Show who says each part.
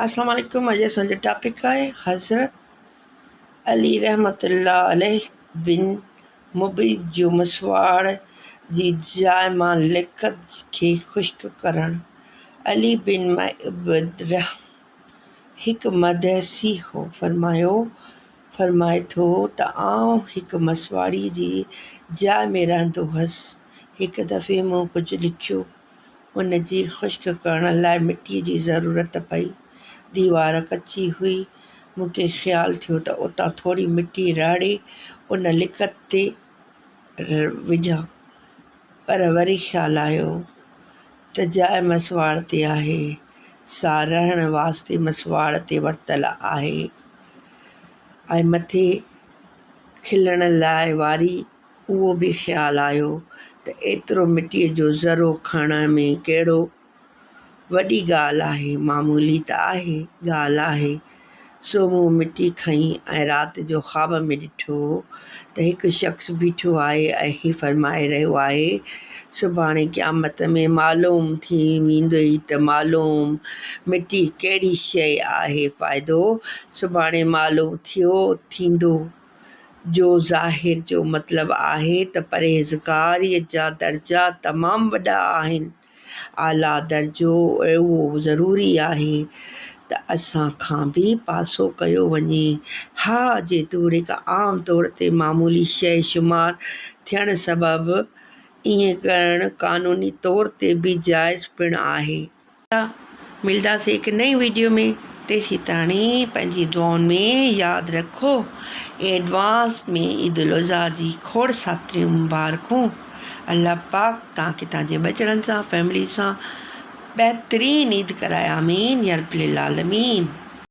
Speaker 1: अस्सलाम वालेकुम। अॼु असांजो टॉपिक आहे हज़रत अली रहमतुल्लाह अलैह बिन मुबी जो मसवाड़ जी जाइ मां लिखत खे ख़ुश्क करणु। अली बिन मुबी हिकु मदहसी हो। फरमाए थो त आउं हिकु मसवाड़ी जी जाइ में रहंदो हुअसि। हिकु दफ़े मूं कुझु लिखियो। उन जी ख़ुश्क करण लाइ मिटीअ जी ज़रूरत पई। दीवार कची हुई। मूंखे ख़्यालु थियो त उतां थोरी मिटी राड़े उन लिखत ते विझां, पर वरी ख़्यालु आयो त जाइ मसवाड़ ते आहे, सा रहण वास्ते मसवाड़ ते वरितल आहे ऐं मथे खिलण लाइ वारी। उहो बि ख़्यालु आयो त एतिरो मिटीअ जो ज़रो खणण में कहिड़ो वॾी ॻाल्हि आहे, मामूली त ॻाल्हि आहे। सो मूं मिटी खईं ऐं राति जो ख़्वाब में ॾिठो त हिकु शख़्स बीठो आहे ऐं हीउ फरमाए रहियो आहे, सुभाणे क़यामत में मालूम थी वेंदई त मालूम मिटी कहिड़ी शइ आहे। फ़ाइदो सुभाणे मालूम थींदो। जो ज़ाहिर जो मतिलबु आहे त परहेज़गारीअ जा दर्जा तमामु वॾा आहिनि। आला दर्जो उहो ज़रूरी आहे त असां खां बि पासो कयो वञे। हा, जेतोणीकि आम तौर ते मामूली शइ शुमार थियणु सबबु ईअं करणु क़ानूनी तौर ते बि जाइज़ पिणु आहे। मिलंदासीं हिकु नई वीडियो में। तेसीं ताणी पंहिंजी दुआउनि में यादि रखो। एडवांस में ईद उल अज़हा जी खोड़ सातरियूं मुबारकूं। अल्लाह पाक तव्हांखे तव्हांजे बचड़नि सां फैमिली सां बहितरीनु ईद कराए। आमीन या रब्बिल आलमीन।